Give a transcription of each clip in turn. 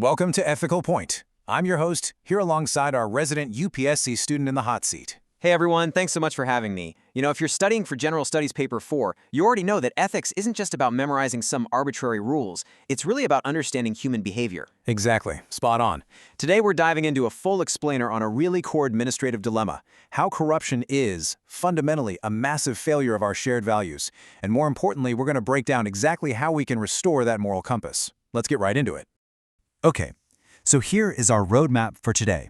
Welcome to Ethical Point. I'm your host, here alongside our resident UPSC student in the hot seat. Hey everyone, thanks so much for having me. If you're studying for General Studies Paper 4, you already know that ethics isn't just about memorizing some arbitrary rules. It's really about understanding human behavior. Exactly. Spot on. Today we're diving into a full explainer on a really core administrative dilemma. How corruption is, fundamentally, a massive failure of our shared values. And more importantly, we're going to break down exactly how we can restore that moral compass. Let's get right into it. Okay, so here is our roadmap for today.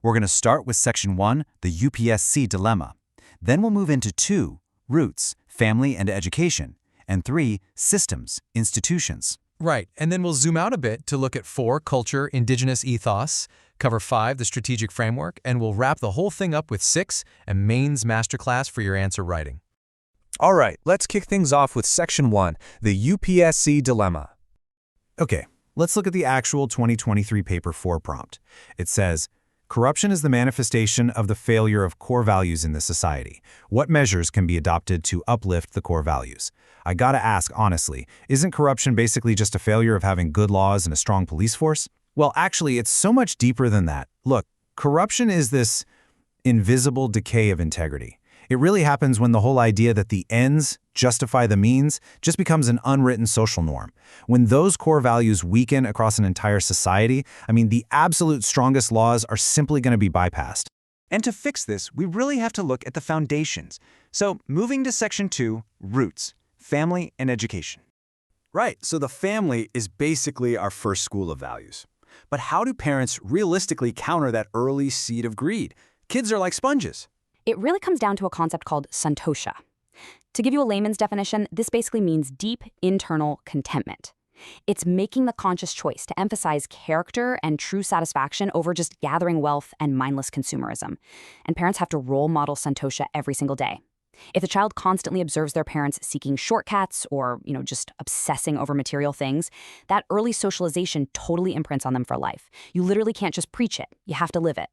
We're going to start with Section 1, the UPSC dilemma. Then we'll move into 2, roots, family and education, and 3, systems, institutions. Right, and then we'll zoom out a bit to look at 4, culture, indigenous ethos, cover 5, the strategic framework, and we'll wrap the whole thing up with 6, a mains masterclass for your answer writing. All right, let's kick things off with Section 1, the UPSC dilemma. Okay, let's look at the actual 2023 Paper 4 prompt. It says, corruption is the manifestation of the failure of core values in the society. What measures can be adopted to uplift the core values? I gotta ask, honestly, isn't corruption basically just a failure of having good laws and a strong police force? Well, actually, it's so much deeper than that. Look, corruption is this invisible decay of integrity. It really happens when the whole idea that the ends justify the means just becomes an unwritten social norm. When those core values weaken across an entire society, the absolute strongest laws are simply going to be bypassed. And to fix this, we really have to look at the foundations. So, moving to Section 2, roots, family and education. Right, so the family is basically our first school of values. But how do parents realistically counter that early seed of greed? Kids are like sponges. It really comes down to a concept called santosha. To give you a layman's definition, this basically means deep internal contentment. It's making the conscious choice to emphasize character and true satisfaction over just gathering wealth and mindless consumerism. And parents have to role model santosha every single day. If the child constantly observes their parents seeking shortcuts or, just obsessing over material things, that early socialization totally imprints on them for life. You literally can't just preach it. You have to live it.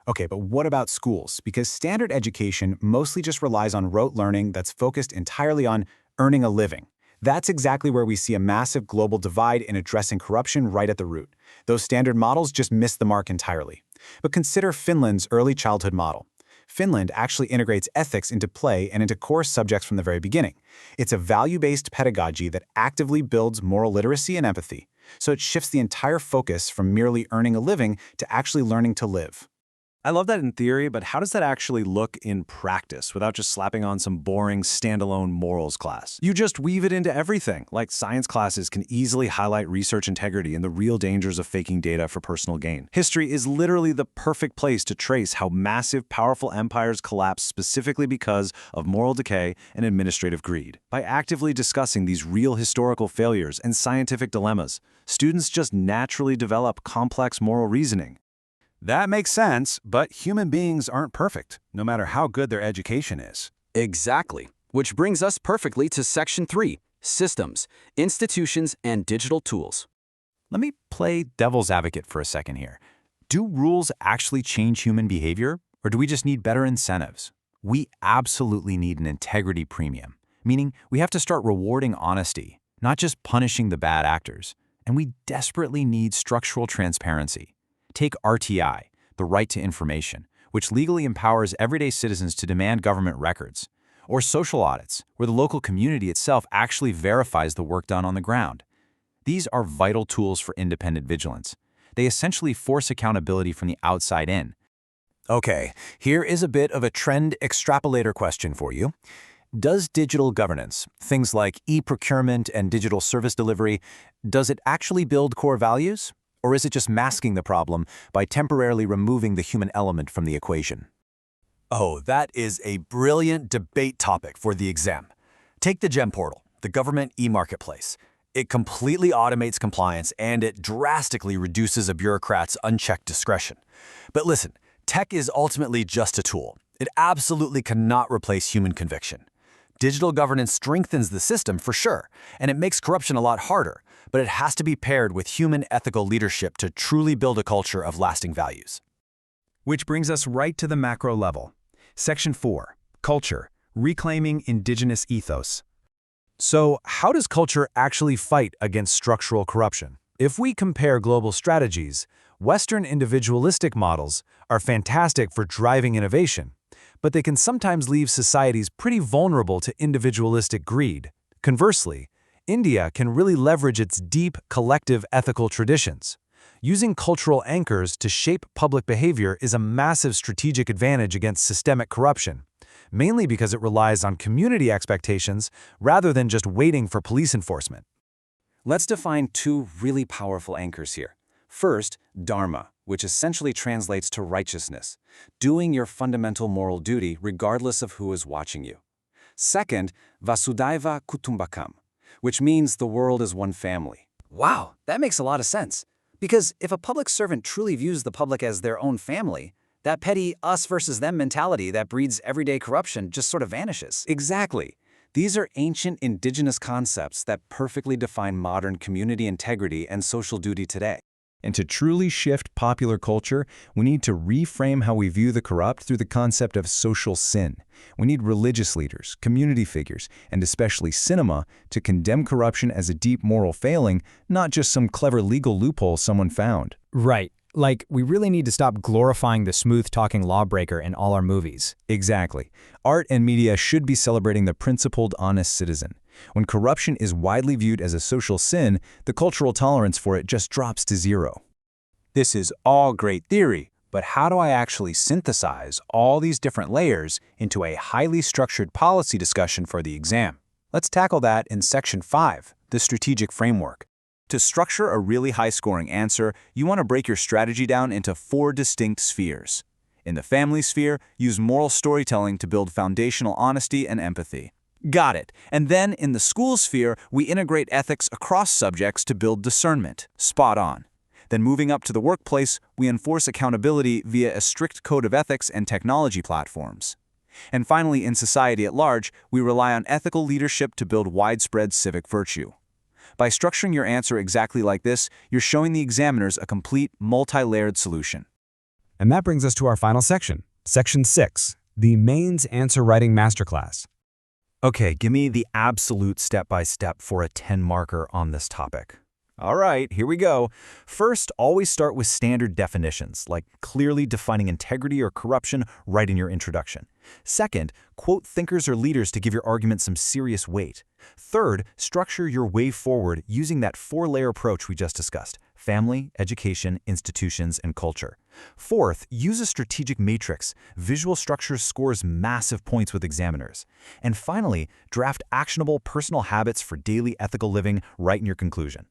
Okay, but what about schools? Because standard education mostly just relies on rote learning that's focused entirely on earning a living. That's exactly where we see a massive global divide in addressing corruption right at the root. Those standard models just miss the mark entirely. But consider Finland's early childhood model. Finland actually integrates ethics into play and into core subjects from the very beginning. It's a value-based pedagogy that actively builds moral literacy and empathy. So it shifts the entire focus from merely earning a living to actually learning to live. I love that in theory, but how does that actually look in practice without just slapping on some boring standalone morals class? You just weave it into everything. Like science classes can easily highlight research integrity and the real dangers of faking data for personal gain. History is literally the perfect place to trace how massive, powerful empires collapse specifically because of moral decay and administrative greed. By actively discussing these real historical failures and scientific dilemmas, students just naturally develop complex moral reasoning. That makes sense, but human beings aren't perfect, no matter how good their education is. Exactly, which brings us perfectly to Section 3, systems, institutions, and digital tools. Let me play devil's advocate for a second here. Do rules actually change human behavior, or do we just need better incentives? We absolutely need an integrity premium, meaning we have to start rewarding honesty, not just punishing the bad actors. And we desperately need structural transparency. Take RTI, the right to information, which legally empowers everyday citizens to demand government records, or social audits, where the local community itself actually verifies the work done on the ground. These are vital tools for independent vigilance. They essentially force accountability from the outside in. Okay, here is a bit of a trend extrapolator question for you. Does digital governance, things like e-procurement and digital service delivery, does it actually build core values? Or is it just masking the problem by temporarily removing the human element from the equation? Oh, that is a brilliant debate topic for the exam. Take the GEM portal, the government e-marketplace. It completely automates compliance and it drastically reduces a bureaucrat's unchecked discretion. But listen, tech is ultimately just a tool. It absolutely cannot replace human conviction. Digital governance strengthens the system for sure, and it makes corruption a lot harder, but it has to be paired with human ethical leadership to truly build a culture of lasting values. Which brings us right to the macro level. Section 4, culture, reclaiming indigenous ethos. So, how does culture actually fight against structural corruption? If we compare global strategies, Western individualistic models are fantastic for driving innovation, but they can sometimes leave societies pretty vulnerable to individualistic greed. Conversely, India can really leverage its deep collective ethical traditions. Using cultural anchors to shape public behavior is a massive strategic advantage against systemic corruption, mainly because it relies on community expectations rather than just waiting for police enforcement. Let's define two really powerful anchors here. First, dharma, which essentially translates to righteousness, doing your fundamental moral duty regardless of who is watching you. Second, vasudhaiva kutumbakam, which means the world is one family. Wow, that makes a lot of sense. Because if a public servant truly views the public as their own family, that petty us versus them mentality that breeds everyday corruption just sort of vanishes. Exactly. These are ancient indigenous concepts that perfectly define modern community integrity and social duty today. And to truly shift popular culture, we need to reframe how we view the corrupt through the concept of social sin. We need religious leaders, community figures, and especially cinema to condemn corruption as a deep moral failing, not just some clever legal loophole someone found. Right. Like, we really need to stop glorifying the smooth-talking lawbreaker in all our movies. Exactly. Art and media should be celebrating the principled, honest citizen. When corruption is widely viewed as a social sin, the cultural tolerance for it just drops to zero. This is all great theory, but how do I actually synthesize all these different layers into a highly structured policy discussion for the exam? Let's tackle that in Section 5, the strategic framework. To structure a really high-scoring answer, you want to break your strategy down into 4 distinct spheres. In the family sphere, use moral storytelling to build foundational honesty and empathy. Got it. And then in the school sphere, we integrate ethics across subjects to build discernment. Spot on. Then moving up to the workplace, we enforce accountability via a strict code of ethics and technology platforms. And finally, in society at large, we rely on ethical leadership to build widespread civic virtue. By structuring your answer exactly like this, you're showing the examiners a complete, multi-layered solution. And that brings us to our final section, Section 6, the Mains Answer Writing Masterclass. Okay, give me the absolute step-by-step for a 10-marker on this topic. All right, here we go. First, always start with standard definitions, like clearly defining integrity or corruption right in your introduction. Second, quote thinkers or leaders to give your argument some serious weight. Third, structure your way forward using that 4-layer approach we just discussed: family, education, institutions, and culture. Fourth, use a strategic matrix. Visual structure scores massive points with examiners. And finally, draft actionable personal habits for daily ethical living right in your conclusion.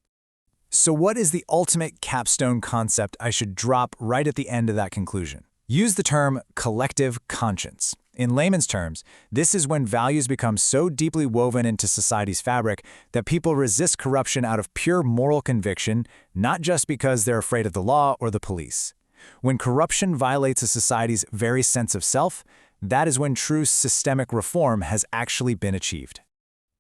So what is the ultimate capstone concept I should drop right at the end of that conclusion? Use the term collective conscience. In layman's terms, this is when values become so deeply woven into society's fabric that people resist corruption out of pure moral conviction, not just because they're afraid of the law or the police. When corruption violates a society's very sense of self, that is when true systemic reform has actually been achieved.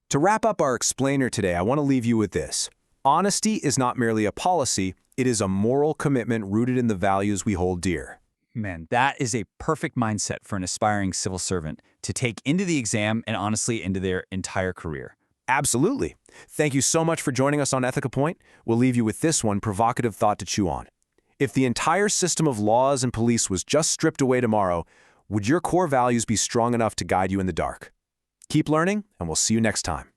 To wrap up our explainer today, I want to leave you with this. Honesty is not merely a policy, it is a moral commitment rooted in the values we hold dear. Man, that is a perfect mindset for an aspiring civil servant to take into the exam and honestly into their entire career. Absolutely. Thank you so much for joining us on Ethica Point. We'll leave you with this one provocative thought to chew on. If the entire system of laws and police was just stripped away tomorrow, would your core values be strong enough to guide you in the dark? Keep learning, and we'll see you next time.